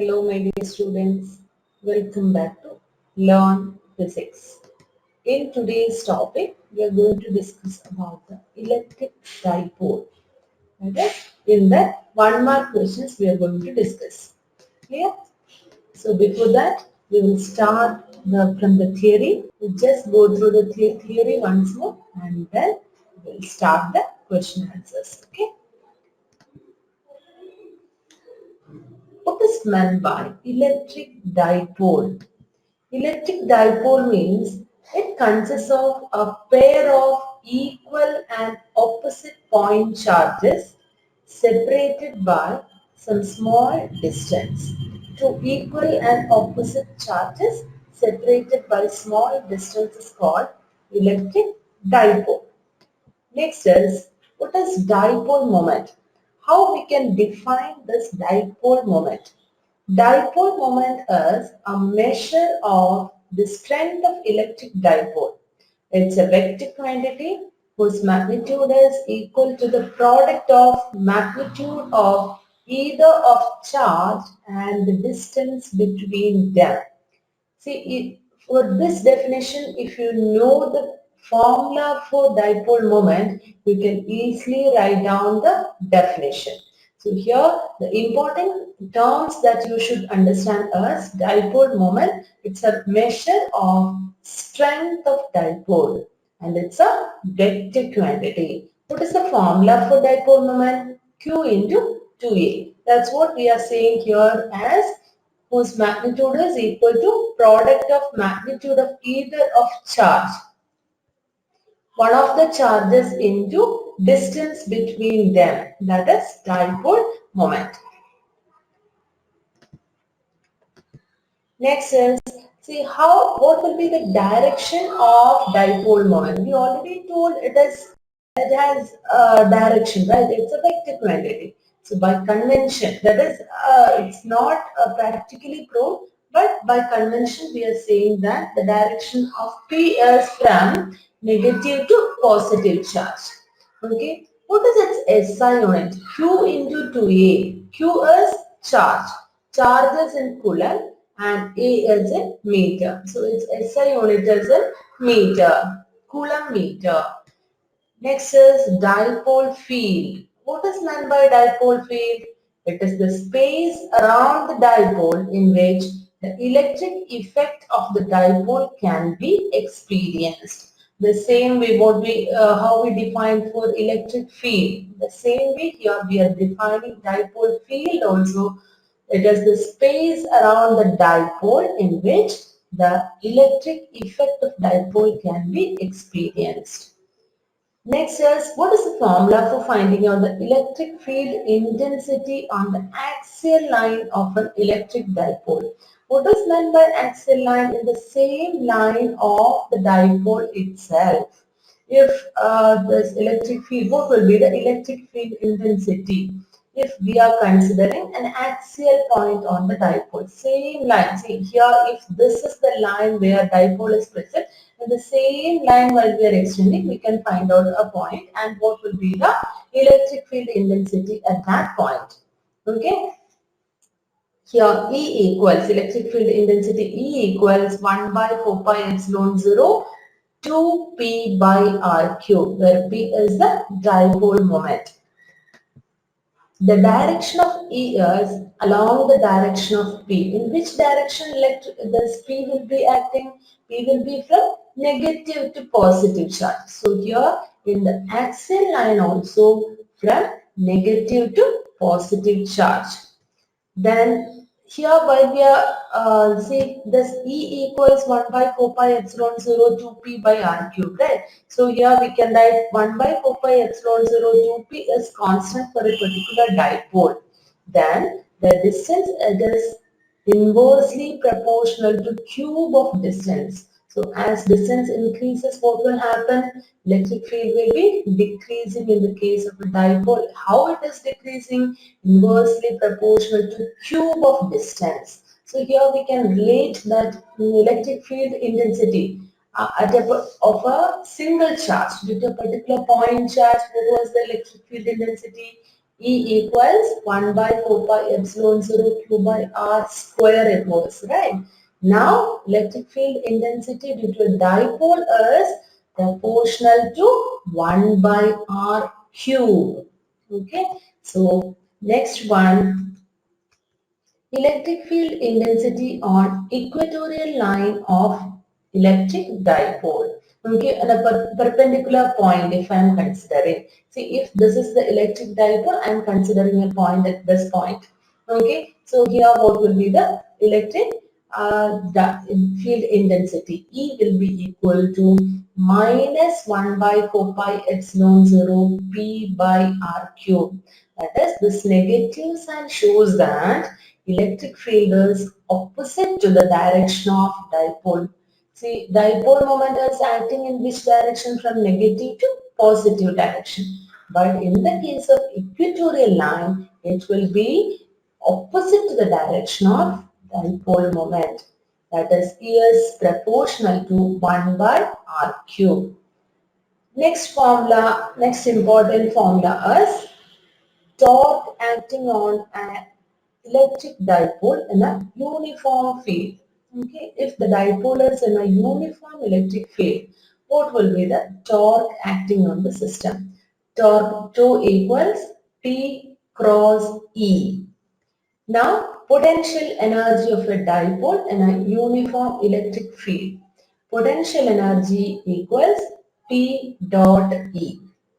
Hello my dear students, welcome back to Learn Physics. In today's topic, we are going to discuss about the electric dipole. Okay? In that 1 mark questions we are going to discuss. Clear? So before that, we will start from the theory. We'll just go through the theory once more and then we'll start the question answers. Okay? What is meant by electric dipole? Electric dipole means it consists of a pair of equal and opposite point charges separated by some small distance. Two equal and opposite charges separated by small distance is called electric dipole. Next is, what is dipole moment? How we can define this dipole moment? Dipole moment is a measure of the strength of electric dipole. It's a vector quantity whose magnitude is equal to the product of magnitude of either of charge and the distance between them. See, for this definition, if you know the formula for dipole moment, you can easily write down the definition. So here, the important terms that you should understand is dipole moment. It's a measure of strength of dipole and it's a vector quantity. What is the formula for dipole moment? Q into 2A. That's what we are saying here as whose magnitude is equal to product of magnitude of either of charge. One of the charges into distance between them, that is dipole moment. Next is, see what will be the direction of dipole moment. We already told it has a direction, right? It's a vector quantity. So by convention, that is, it's not practically proved, but by convention we are saying that the direction of P is from negative to positive charge. Okay. What is its SI unit? Q into 2A. Q is charge. Charge is in coulomb and A is in meter. So its SI unit is in meter. Coulomb meter. Next is dipole field. What is meant by dipole field? It is the space around the dipole in which the electric effect of the dipole can be experienced. The same way how we define for electric field. The same way here we are defining dipole field also. It is the space around the dipole in which the electric effect of dipole can be experienced. Next is, what is the formula for finding out the electric field intensity on the axial line of an electric dipole? What is meant by axial line? In the same line of the dipole itself. If this electric field, what will be the electric field intensity? If we are considering an axial point on the dipole, same line. See here, if this is the line where dipole is present, in the same line while we are extending, we can find out a point and what will be the electric field intensity at that point. Okay. Here E equals electric field intensity E equals 1 by 4 pi epsilon 0 2P by R cube, where P is the dipole moment. The direction of E is along the direction of P. In which direction this P will be acting? P will be from negative to positive charge. So here in the axial line also from negative to positive charge. Then here while we are see this E equals 1 by 4 pi epsilon 0 2P by R cube, right? So here we can write 1 by 4 pi epsilon 0 2P is constant for a particular dipole. Then the distance is inversely proportional to cube of distance. So as distance increases, what will happen? Electric field will be decreasing in the case of a dipole. How it is decreasing? Inversely proportional to cube of distance. So here we can relate that electric field intensity of a single charge. Due to a particular point charge, what was the electric field intensity? E equals 1 by 4 pi epsilon 0 q by r square it was, right? Now, electric field intensity due to a dipole is proportional to 1 by r cube. Okay, so next one, electric field intensity on equatorial line of electric dipole. Okay, and a perpendicular point if I am considering. See, if this is the electric dipole, I am considering a point at this point. Okay, so here what will be the electric field intensity? E will be equal to minus 1 by 4 pi epsilon 0 P by R cube. That is, this negative sign shows that electric field is opposite to the direction of dipole. See, dipole moment is acting in which direction? From negative to positive direction. But in the case of equatorial line, it will be opposite to the direction of dipole moment. That is, E is proportional to 1 by R cube. Next formula, next important formula is torque acting on an electric dipole in a uniform field. Okay, if the dipole is in a uniform electric field, what will be the torque acting on the system? Torque tau equals P cross E. Now, potential energy of a dipole in a uniform electric field. Potential energy equals P dot E.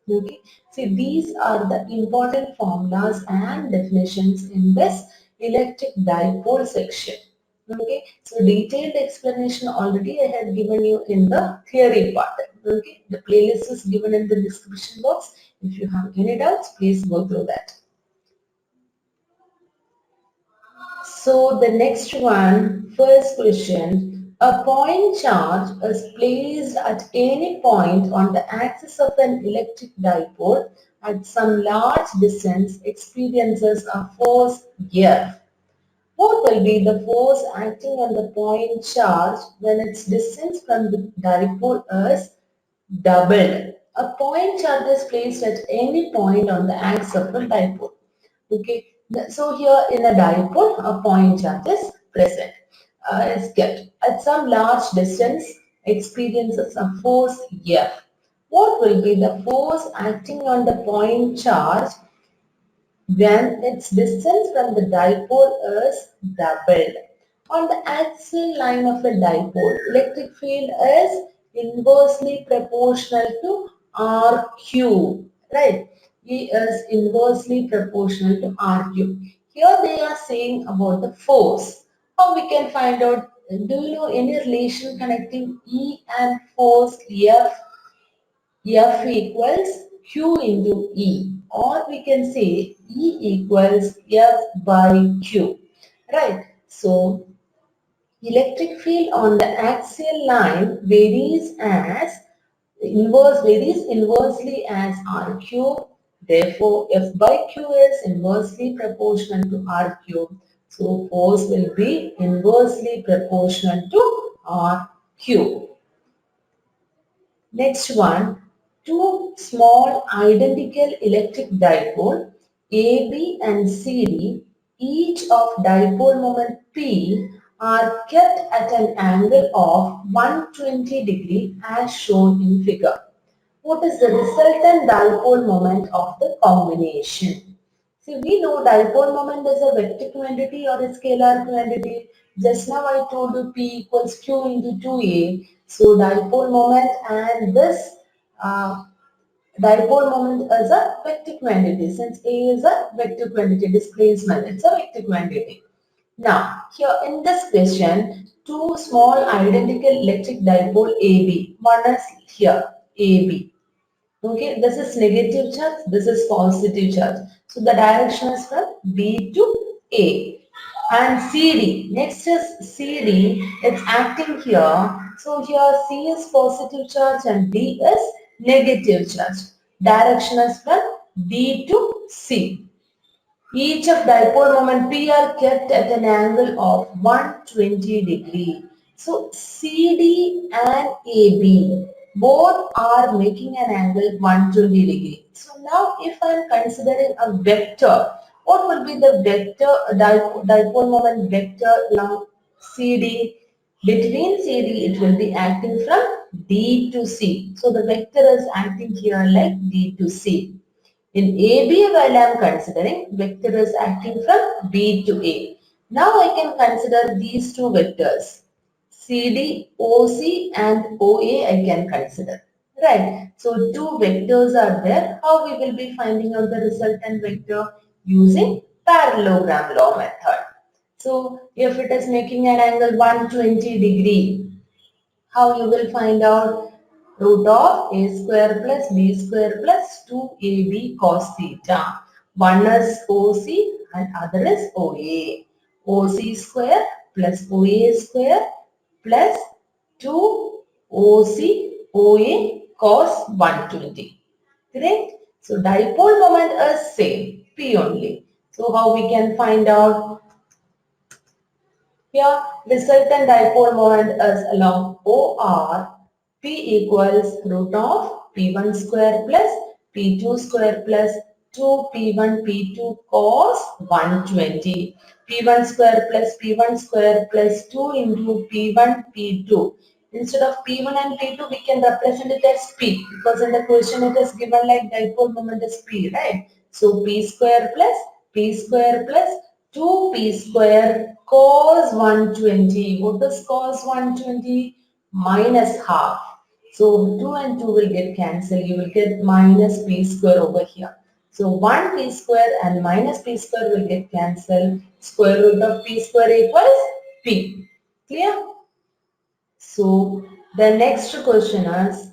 Okay. See, these are the important formulas and definitions in this electric dipole section. Okay. So, detailed explanation already I had given you in the theory part. Okay. The playlist is given in the description box. If you have any doubts, please go through that. So the next one, first question, a point charge is placed at any point on the axis of an electric dipole at some large distance experiences a force F. What will be the force acting on the point charge when its distance from the dipole is doubled? A point charge is placed at any point on the axis of a dipole. Okay, so here in a dipole, a point charge is present, is kept. At some large distance, experiences a force F. What will be the force acting on the point charge when its distance from the dipole is doubled? On the axial line of a dipole, electric field is inversely proportional to R cube, right? E is inversely proportional to R cube. Here they are saying about the force. How we can find out? Do you know any relation connecting E and force F? F equals Q into E, or we can say E equals F by Q, right? So, electric field on the axial line varies inversely as R cube. Therefore, F by Q is inversely proportional to R cube. So, force will be inversely proportional to R cube. Next one, two small identical electric dipole AB and CD, each of dipole moment P, are kept at an angle of 120 degree as shown in figure. What is the resultant dipole moment of the combination? See, we know dipole moment is a vector quantity or a scalar quantity. Just now I told you P equals Q into 2A. So dipole moment and this uh, dipole moment is a vector quantity. Since A is a vector quantity, displacement, it's a vector quantity. Now, here in this question, two small identical electric dipole AB. One is here, AB. Okay, this is negative charge, this is positive charge. So the direction is from B to A. And CD, next is CD, it's acting here. So here C is positive charge and D is negative charge. Direction is from B to C. Each of dipole moment P are kept at an angle of 120 degree. So CD and AB. Both are making an angle 120 degree. So now if I am considering a vector, what will be the vector dipole moment vector along CD? Between CD it will be acting from D to C. So the vector is acting here like D to C. In AB, while I am considering, vector is acting from B to A. Now I can consider these two vectors. CD, OC and OA I can consider. Right. So two vectors are there. How we will be finding out the resultant vector? Using parallelogram law method. So if it is making an angle 120 degree, how you will find out? Root of a square plus b square plus 2ab cos theta. One is OC and other is OA. OC square plus OA square plus 2 OC OA cos 120. Correct? So dipole moment is same, P only. So how we can find out? Here, resultant dipole moment is along OR. P equals root of P1 square plus P2 square plus 2P1 P2 cos 120. P1 square plus P1 square plus 2 into P1 P2. Instead of P1 and P2, we can represent it as P because in the question it is given like dipole moment is P, right? So P square plus P square plus 2P square cos 120. What is cos 120? Minus half. So 2 and 2 will get cancelled. You will get minus P square over here. So 1 P square and minus P square will get cancelled. Square root of P square equals P. Clear? So the next question is,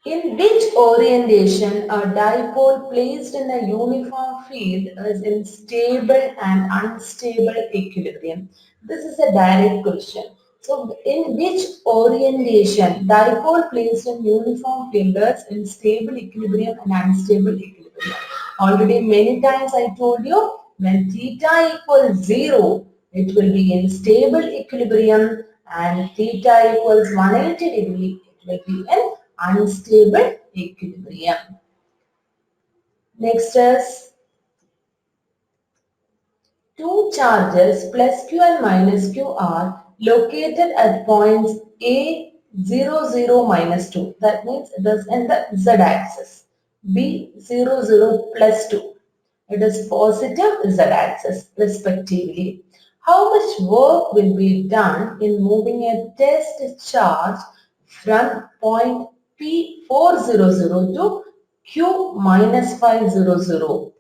in which orientation a dipole placed in a uniform field is in stable and unstable equilibrium? This is a direct question. So, in which orientation dipole placed in uniform field is in stable equilibrium and unstable equilibrium? Already many times I told you, when theta equals 0, it will be in stable equilibrium, and theta equals 180 degree, it will be in unstable equilibrium. Next is, two charges plus q and minus q are located at points A 0, 0, minus 2. That means it is in the z axis. B 0, 0, plus 2. It is positive z axis respectively. How much work will be done in moving a test charge from point P400 to Q minus 500?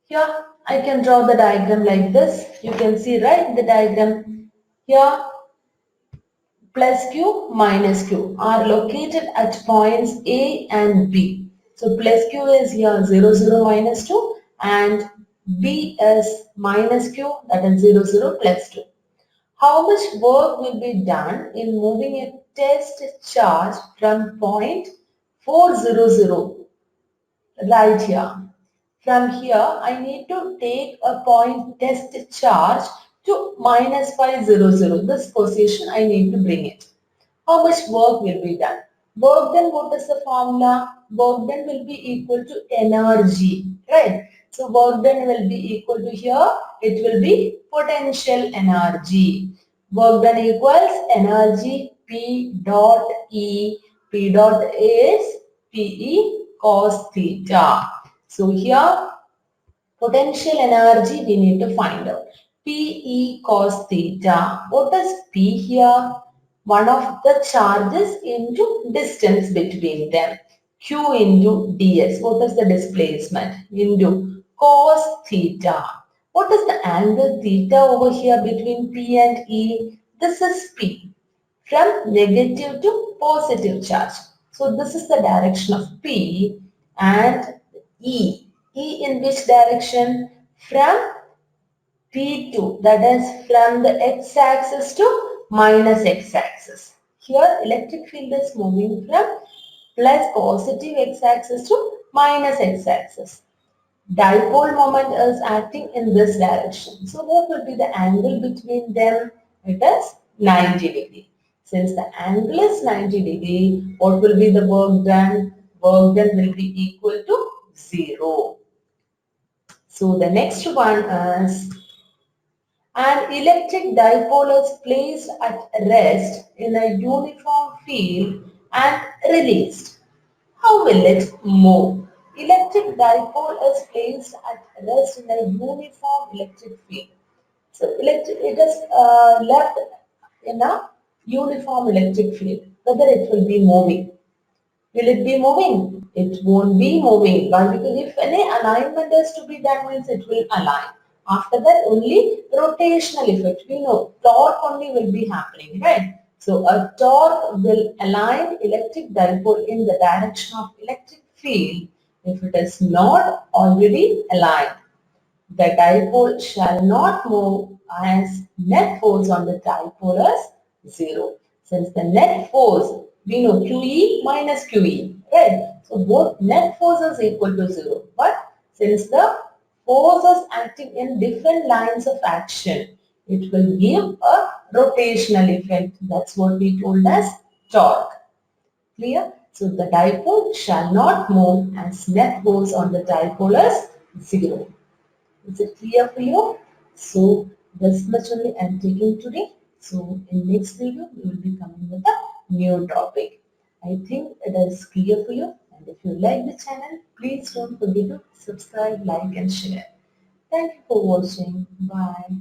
Here I can draw the diagram like this. You can see right the diagram. Here plus Q minus Q are located at points A and B. So plus Q is here 0, 0, minus 2 and B is minus Q, that is 0, 0, plus 2. How much work will be done in moving a test charge from point 400 right here? From here, I need to take a point test charge to minus 500. This position I need to bring it. How much work will be done? Work done, what is the formula? Work done will be equal to energy, right? So work done will be equal to here, it will be potential energy. Work done equals energy P dot E. P dot A is PE cos theta. So here potential energy we need to find out. PE cos theta. What is P here? One of the charges into distance between them. Q into ds. What is the displacement? Into cos theta. What is the angle theta over here between P and E? This is P. From negative to positive charge. So this is the direction of P and E. E in which direction? From P2, that is from the x-axis to minus x-axis. Here electric field is moving from plus positive x-axis to minus x-axis. Dipole moment is acting in this direction. So what will be the angle between them? It is 90 degree. Since the angle is 90 degree, what will be the work done? Work done will be equal to 0. So the next one is an electric dipole is placed at rest in a uniform field and released. How will it move? Electric dipole is placed at rest in a uniform electric field. So it is left in a uniform electric field. Whether it will be moving. Will it be moving? It won't be moving. Why? Because if any alignment is to be done, means it will align. After that, only rotational effect. We know torque only will be happening, right? So a torque will align electric dipole in the direction of electric field if it is not already aligned. The dipole shall not move as net force on the dipole is 0. Since the net force, we know QE minus QE, right? So both net force is equal to 0. But since the force is acting in different lines of action, it will give a rotational effect. That's what we told as torque. Clear? So the dipole shall not move as net force on the dipole is 0. Is it clear for you? So this much only I am taking today. So in next video we will be coming with a new topic. I think it is clear for you. And if you like the channel, please don't forget to subscribe, like and share. Thank you for watching. Bye.